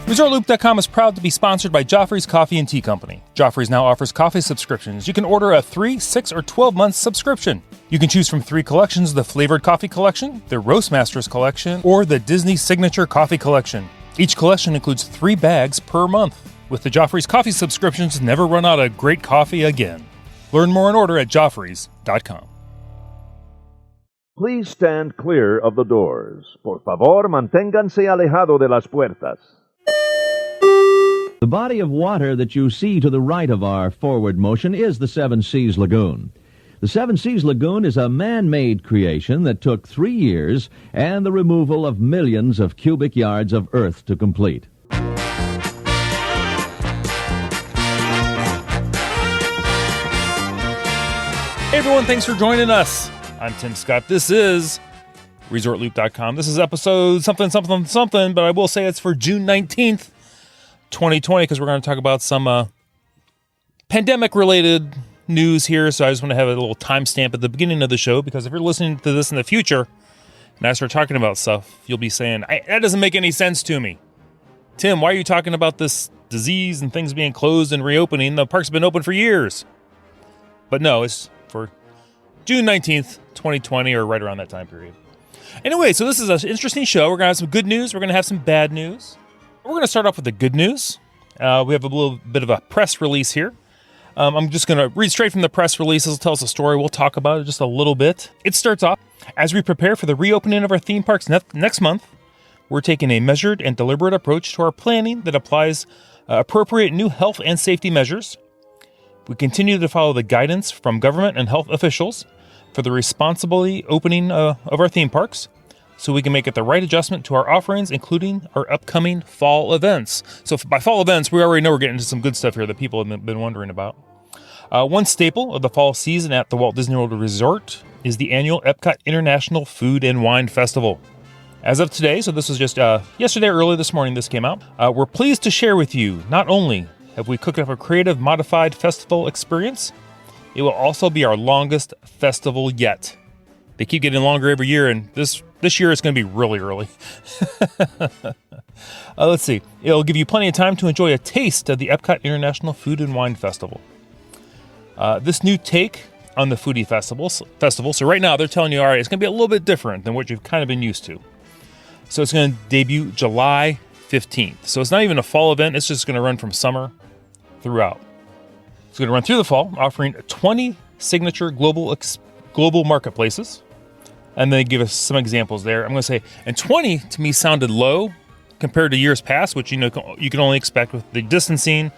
ResortLoop.com is proud to be sponsored by Joffrey's Coffee and Tea Company. Joffrey's now offers coffee subscriptions. You can order a 3, 6, or 12-month subscription. You can choose from 3 collections: the Flavored Coffee Collection, the Roastmasters Collection, or the Disney Signature Coffee Collection. Each collection includes 3 bags per month. With the Joffrey's Coffee subscriptions, never run out of great coffee again. Learn more and order at Joffreys.com. Please stand clear of the doors. Por favor, manténganse alejado de las puertas. The body of water that you see to the right of our forward motion is the Seven Seas Lagoon. The Seven Seas Lagoon is a man-made creation that took 3 years and the removal of millions of cubic yards of earth to complete. Hey everyone, thanks for joining us. I'm Tim Scott. This is ResortLoop.com. This is episode something, but I will say it's for June 19th, 2020, because we're going to talk about some pandemic-related news here, so I just want to have a little timestamp at the beginning of the show, because if you're listening to this in the future, and I start talking about stuff, you'll be saying, that doesn't make any sense to me. Tim, why are you talking about this disease and things being closed and reopening? The park's been open for years. But no, it's for June 19th, 2020, or right around that time period. Anyway, so this is an interesting show. We're going to have some good news. We're going to have some bad news. We're going to start off with the good news. We have a little bit of a press release here. I'm just going to read straight from the press release. It'll tell us a story. We'll talk about it just a little bit. It starts off, as we prepare for the reopening of our theme parks next month, we're taking a measured and deliberate approach to our planning that applies appropriate new health and safety measures. We continue to follow the guidance from government and health officials for the responsibly opening of our theme parks, so we can make it the right adjustment to our offerings, including our upcoming fall events. So by fall events, we already know we're getting into some good stuff here that people have been wondering about. One staple of the fall season at the Walt Disney World Resort is the annual EPCOT International Food and Wine Festival. As of today, so this was just yesterday, early this morning this came out, we're pleased to share with you, not only have we cooked up a creative modified festival experience, it will also be our longest festival yet. They keep getting longer every year, and this year it's going to be really early. Let's see. It'll give you plenty of time to enjoy a taste of the EPCOT International Food and Wine Festival. This new take on the foodie festival, so right now they're telling you, all right, it's going to be a little bit different than what you've kind of been used to. So it's going to debut July 15th. So it's not even a fall event. It's just going to run from summer throughout. It's going to run through the fall, offering 20 signature global marketplaces. And they give us some examples there. I'm going to say, and 20 to me sounded low compared to years past, which you can only expect with the distancing.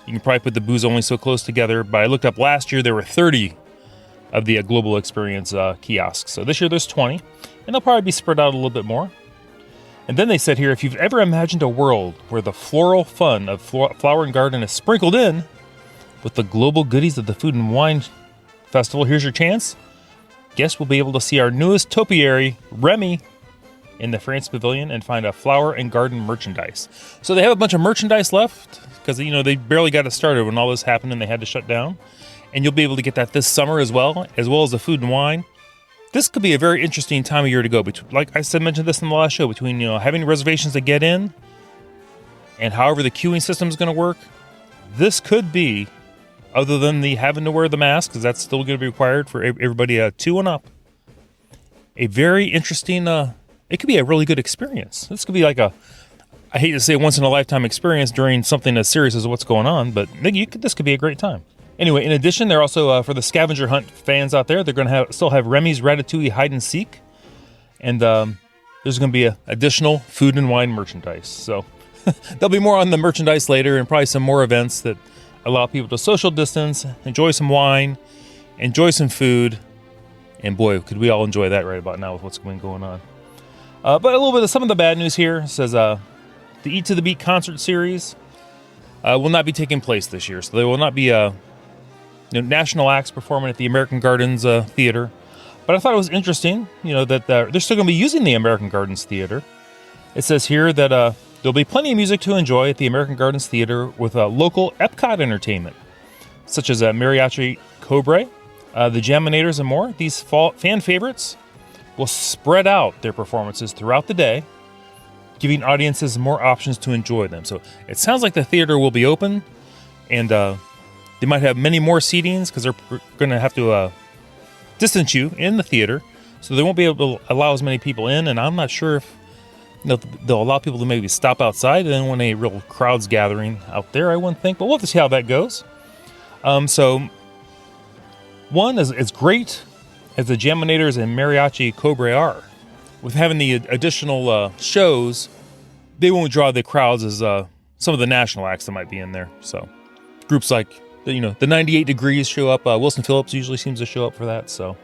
You can probably put the booths only so close together. But I looked up last year, there were 30 of the global experience kiosks. So this year there's 20, and they'll probably be spread out a little bit more. And then they said here, if you've ever imagined a world where the floral fun of Flower and Garden is sprinkled in with the global goodies of the Food and Wine Festival, here's your chance. Guests will be able to see our newest topiary, Remy, in the France Pavilion and find a flower and garden merchandise. So they have a bunch of merchandise left because, they barely got it started when all this happened and they had to shut down. And you'll be able to get that this summer as well as the food and wine. This could be a very interesting time of year to go. Like I mentioned this in the last show, between having reservations to get in and however the queuing system is going to work. This could be, other than the having to wear the mask, because that's still going to be required for everybody 2 and up, a very interesting, it could be a really good experience. This could be like I hate to say once-in-a-lifetime experience during something as serious as what's going on, but this could be a great time. Anyway, in addition, they're also, for the scavenger hunt fans out there, they're going to still have Remy's Ratatouille Hide and Seek, and there's going to be additional food and wine merchandise. So there'll be more on the merchandise later, and probably some more events that allow people to social distance, enjoy some wine, enjoy some food, and boy, could we all enjoy that right about now with what's been going on. But a little bit of some of the bad news here. It says the Eat to the Beat concert series will not be taking place this year, so there will not be national acts performing at the American Gardens Theater. But I thought it was interesting, that they're still going to be using the American Gardens Theater. It says here that there'll be plenty of music to enjoy at the American Gardens Theater with local EPCOT entertainment, such as Mariachi Cobre, the Jaminators, and more. These fan favorites will spread out their performances throughout the day, giving audiences more options to enjoy them. So it sounds like the theater will be open, and they might have many more seatings because they're going to have to distance you in the theater, so they won't be able to allow as many people in. And I'm not sure if they'll allow people to maybe stop outside. And then when a real crowd's gathering out there, I wouldn't think, but we'll have to see how that goes. So one is as great as the Jaminators and Mariachi Cobre are. With having the additional shows, they won't draw the crowds as some of the national acts that might be in there. So groups like the 98 Degrees show up. Wilson Phillips usually seems to show up for that. So,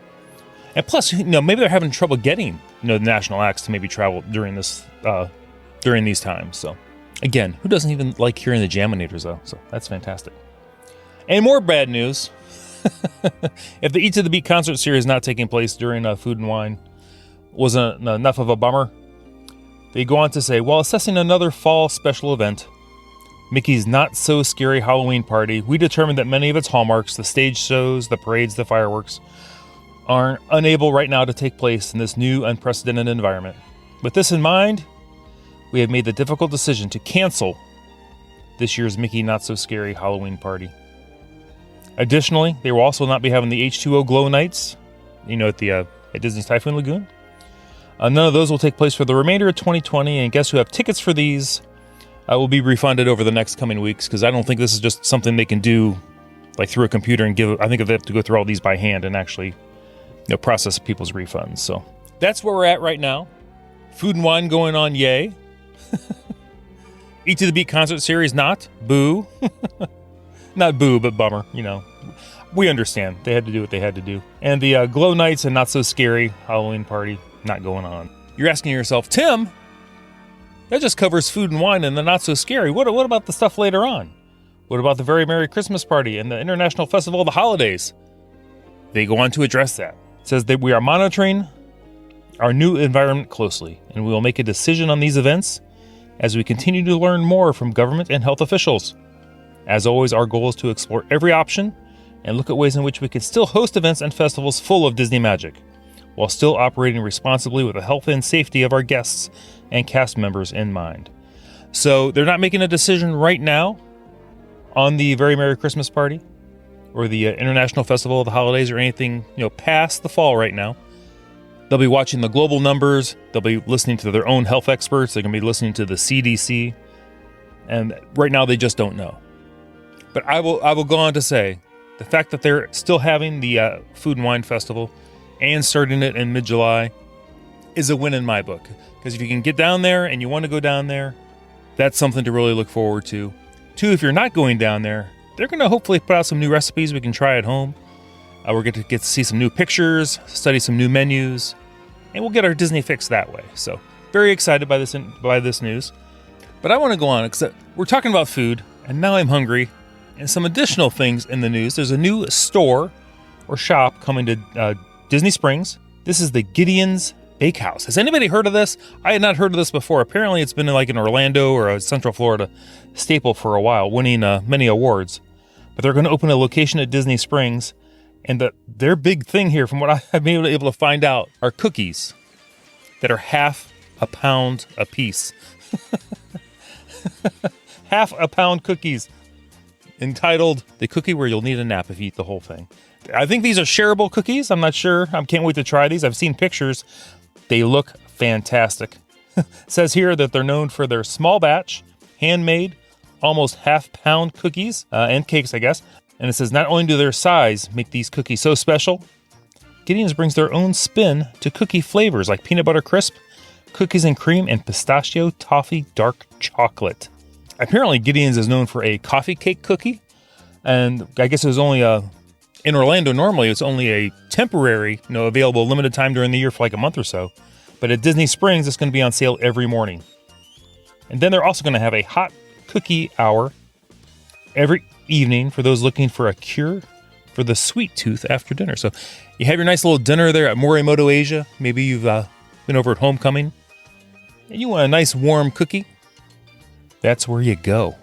and plus, maybe they're having trouble getting the national acts to maybe travel during these times. So, again, who doesn't even like hearing the Jaminators though? So that's fantastic. And more bad news: if the Eat to the Beat concert series not taking place during Food and Wine wasn't enough of a bummer, they go on to say, while assessing another fall special event, Mickey's Not So Scary Halloween Party, we determined that many of its hallmarks, the stage shows, the parades, the fireworks, are unable right now to take place in this new unprecedented environment. With this in mind, we have made the difficult decision to cancel this year's Mickey Not So Scary Halloween Party. Additionally, they will also not be having the H2O Glow Nights, at Disney's Typhoon Lagoon. None of those will take place for the remainder of 2020, and guests who have tickets for these will be refunded over the next coming weeks, because I don't think this is just something they can do like through a computer and give. I think they have to go through all these by hand and actually process people's refunds. So that's where we're at right now. Food and Wine going on, yay. Eat to the Beat concert series, not. Boo. Not boo, but bummer, We understand. They had to do what they had to do. And the Glow Nights and Not So Scary Halloween Party, not going on. You're asking yourself, Tim, that just covers Food and Wine and the Not So Scary. What about the stuff later on? What about the Very Merry Christmas Party and the International Festival of the Holidays? They go on to address that. It says that we are monitoring our new environment closely, and we will make a decision on these events as we continue to learn more from government and health officials. As always, our goal is to explore every option and look at ways in which we can still host events and festivals full of Disney magic, while still operating responsibly with the health and safety of our guests and cast members in mind. So they're not making a decision right now on the Very Merry Christmas Party or the International Festival of the Holidays or anything, past the fall right now. They'll be watching the global numbers. They'll be listening to their own health experts. They're going to be listening to the CDC. And right now they just don't know. But I will go on to say the fact that they're still having the Food and Wine Festival and starting it in mid-July is a win in my book. Because if you can get down there and you want to go down there, that's something to really look forward to. Two, if you're not going down there, they're going to hopefully put out some new recipes we can try at home. We're going to get to see some new pictures, study some new menus, and we'll get our Disney fix that way. So very excited by this news. But I want to go on because we're talking about food, and now I'm hungry. And some additional things in the news. There's a new store or shop coming to Disney Springs. This is the Gideon's Bakehouse. Has anybody heard of this? I had not heard of this before. Apparently it's been like in Orlando or a Central Florida staple for a while, winning many awards. But they're going to open a location at Disney Springs. And their big thing here, from what I've been able to find out, are cookies that are half a pound a piece. Half a pound cookies. Entitled, The Cookie Where You'll Need a Nap If You Eat the Whole Thing. I think these are shareable cookies. I'm not sure. I can't wait to try these. I've seen pictures. They look fantastic. It says here that they're known for their small batch, handmade, almost half-pound cookies and cakes, I guess. And it says not only do their size make these cookies so special, Gideon's brings their own spin to cookie flavors like peanut butter crisp, cookies and cream, and pistachio toffee dark chocolate. Apparently, Gideon's is known for a coffee cake cookie, and I guess it was only in Orlando. Normally, it's only a temporary, available limited time during the year for like a month or so. But at Disney Springs, it's going to be on sale every morning. And then they're also going to have a hot cookie hour every evening for those looking for a cure for the sweet tooth after dinner. So you have your nice little dinner there at Morimoto Asia. Maybe you've been over at Homecoming, and you want a nice warm cookie. That's where you go.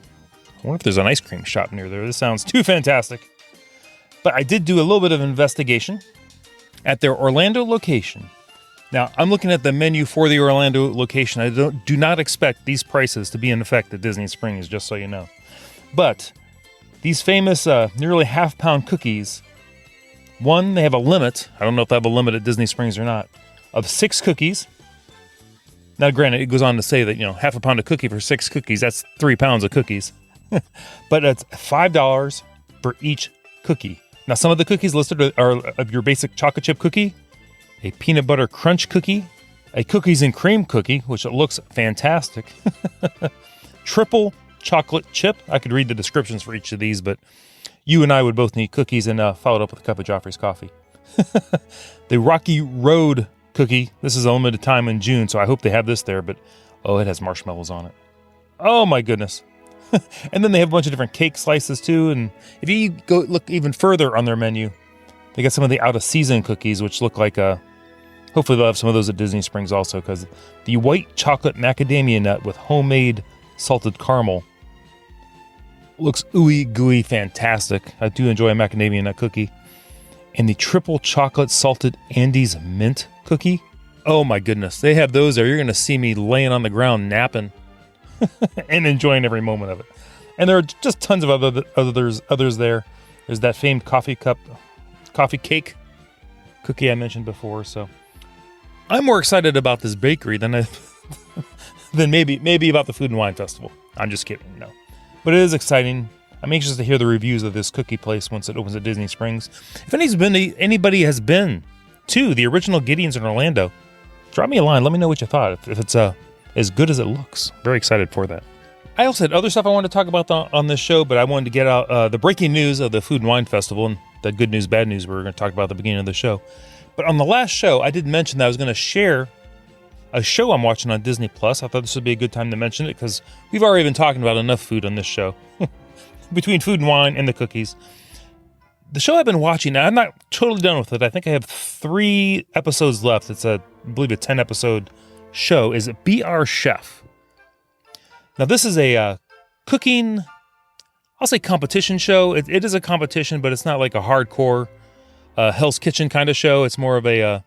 I wonder if there's an ice cream shop near there. This sounds too fantastic. But I did do a little bit of investigation. At their Orlando location, Now, I'm looking at the menu for the Orlando location. I do not expect these prices to be in effect at Disney Springs, just so you know. But these famous nearly half-pound cookies, one, they have a limit. I don't know if they have a limit at Disney Springs or not, of 6 cookies. Now, granted, it goes on to say that, half a pound of cookie for 6 cookies, that's 3 pounds of cookies. But it's $5 for each cookie. Now, some of the cookies listed are of your basic chocolate chip cookie, a peanut butter crunch cookie, a cookies and cream cookie, which it looks fantastic, triple chocolate chip. I could read the descriptions for each of these, but you and I would both need cookies and followed up with a cup of Joffrey's coffee. The Rocky Road cookie. This is a limited time in June, so I hope they have this there, but it has marshmallows on it. Oh my goodness. And then they have a bunch of different cake slices too, and if you go look even further on their menu, they got some of the out-of-season cookies, which look like hopefully they'll have some of those at Disney Springs also, because the white chocolate macadamia nut with homemade salted caramel looks ooey gooey fantastic. I do enjoy a macadamia nut cookie. And the triple chocolate salted Andes mint cookie. Oh my goodness, they have those there. You're going to see me laying on the ground napping and enjoying every moment of it. And there are just tons of others there. There's that famed coffee cake cookie I mentioned before. So I'm more excited about this bakery than maybe about the Food and Wine Festival. I'm just kidding, no. But it is exciting. I'm anxious to hear the reviews of this cookie place once it opens at Disney Springs. If anybody has been to the original Gideon's in Orlando, drop me a line. Let me know what you thought. If it's as good as it looks. Very excited for that. I also had other stuff I wanted to talk about on this show, but I wanted to get out the breaking news of the Food and Wine Festival and the good news, bad news we were going to talk about at the beginning of the show. But on the last show, I did mention that I was going to share a show I'm watching on Disney Plus. I thought this would be a good time to mention it because we've already been talking about enough food on this show. Between food and wine and the cookies. The show I've been watching, now I'm not totally done with it. I think I have 3 episodes left. It's I believe a 10-episode show. Is Be Our Chef. Now this is a cooking, I'll say competition show. It is a competition, but it's not like a hardcore Hell's Kitchen kind of show. It's more of a,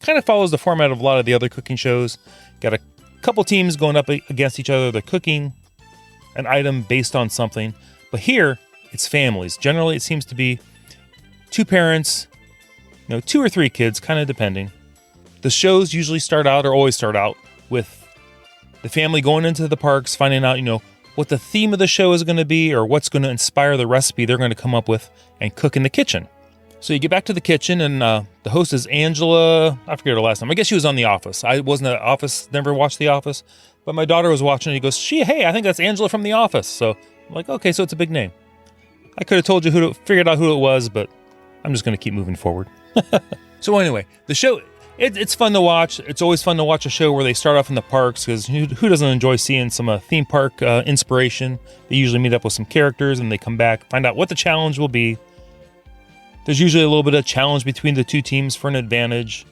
kind of follows the format of a lot of the other cooking shows. Got a couple teams going up against each other. They're cooking an item based on something. But here, it's families. Generally, it seems to be 2 parents, 2 or 3 kids, kind of depending. The shows usually always start out with the family going into the parks, finding out, what the theme of the show is going to be or what's going to inspire the recipe they're going to come up with and cook in the kitchen. So you get back to the kitchen, and the host is Angela. I forget her last name. I guess she was on The Office. I wasn't at Office, never watched The Office, but my daughter was watching, and he goes, hey, I think that's Angela from The Office. So I'm like, okay, so it's a big name. I could have told you figured out who it was, but I'm just going to keep moving forward. So anyway, the show, it's fun to watch. It's always fun to watch a show where they start off in the parks, because who doesn't enjoy seeing some theme park inspiration? They usually meet up with some characters, and they come back, find out what the challenge will be. There's usually a little bit of challenge between the 2 teams for an advantage.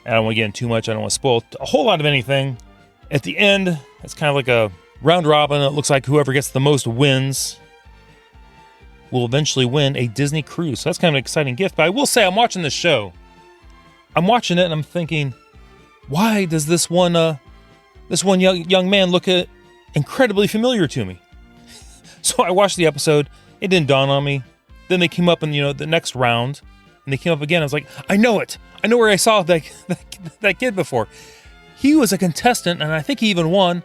I don't want to get in too much. I don't want to spoil a whole lot of anything. At the end, it's kind of like a round robin. It looks like whoever gets the most wins will eventually win a Disney cruise. So that's kind of an exciting gift. But I will say, I'm watching this show. I'm watching it and I'm thinking, why does this one young man look incredibly familiar to me? So I watched the episode. It didn't dawn on me. Then they came up in the next round, and they came up again. I was like, I know it. I know where I saw that kid before. He was a contestant, and I think he even won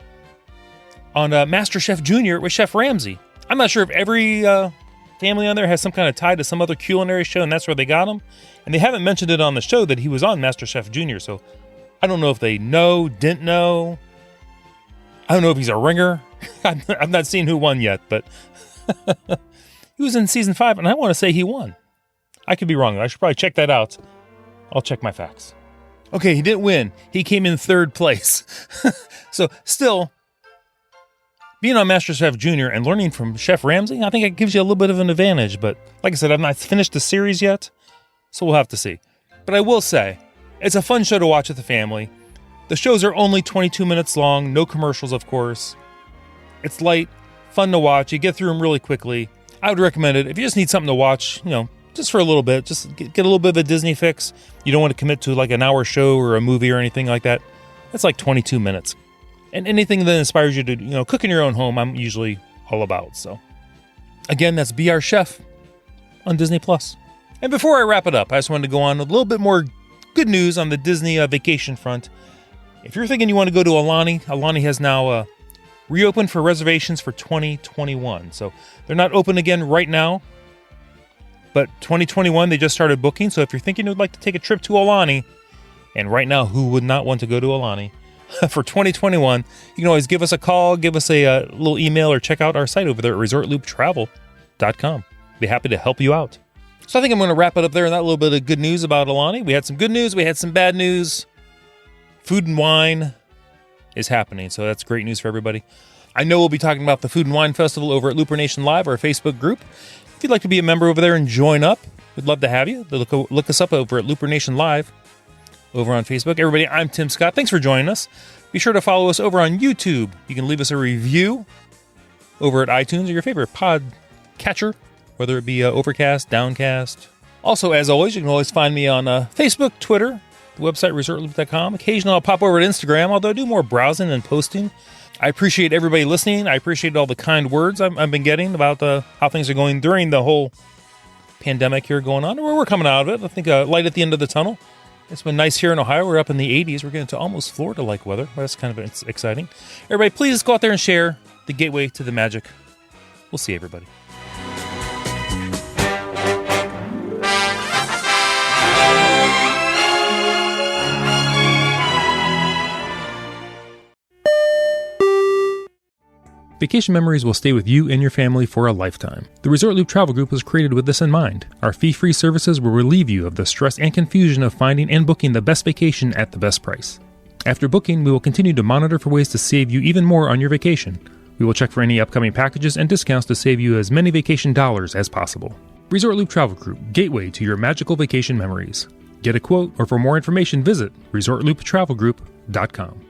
on MasterChef Junior with Chef Ramsay. I'm not sure if every family on there has some kind of tie to some other culinary show, and that's where they got him. And they haven't mentioned it on the show that he was on MasterChef Junior, so I don't know if they didn't know. I don't know if he's a ringer. I've not seen who won yet, but he was in season 5, and I want to say he won. I could be wrong. I should probably check that out. I'll check my facts. Okay, he didn't win. He came in 3rd place. So still, being on MasterChef Junior and learning from Chef Ramsay, I think it gives you a little bit of an advantage. But like I said, I've not finished the series yet, so we'll have to see. But I will say, it's a fun show to watch with the family. The shows are only 22 minutes long, no commercials, of course. It's light, fun to watch. You get through them really quickly. I would recommend it if you just need something to watch, just for a little bit. Just get a little bit of a Disney fix. You don't want to commit to like an hour show or a movie or anything like that. That's like 22 minutes. And anything that inspires you to, cook in your own home, I'm usually all about. So, again, that's Be Our Chef on Disney+. And before I wrap it up, I just wanted to go on a little bit more good news on the Disney vacation front. If you're thinking you want to go to Aulani has now reopened for reservations for 2021. So they're not open again right now, but 2021 they just started booking. So if you're thinking you'd like to take a trip to Aulani, and right now who would not want to go to Aulani for 2021, you can always give us a call, give us a little email, or check out our site over there at ResortLoop.com. Be happy to help you out. So I think I'm going to wrap it up there on that little bit of good news about Aulani. We had some good news, we had some bad news. Food and wine is happening, so that's great news for everybody. I know we'll be talking about the Food and Wine Festival over at Looper Nation Live, our Facebook group. If you'd like to be a member over there and join up, we'd love to have you. Look us up over at Looper Nation Live over on Facebook. Everybody, I'm Tim Scott. Thanks for joining us. Be sure to follow us over on YouTube. You can leave us a review over at iTunes or your favorite pod catcher, whether it be Overcast, Downcast. Also, as always, you can always find me on Facebook, Twitter, the website ResortLoop.com. Occasionally I'll pop over to Instagram, although I do more browsing than posting. I appreciate everybody listening. I appreciate all the kind words I've been getting about how things are going during the whole pandemic here going on. We're coming out of it. I think light at the end of the tunnel. It's been nice here in Ohio. We're up in the 80s. We're getting to almost Florida-like weather. That's kind of exciting. Everybody, please go out there and share the gateway to the magic. We'll see everybody. Vacation memories will stay with you and your family for a lifetime. The Resort Loop Travel Group was created with this in mind. Our fee-free services will relieve you of the stress and confusion of finding and booking the best vacation at the best price. After booking, we will continue to monitor for ways to save you even more on your vacation. We will check for any upcoming packages and discounts to save you as many vacation dollars as possible. Resort Loop Travel Group, gateway to your magical vacation memories. Get a quote, or for more information, visit ResortLoopTravelGroup.com.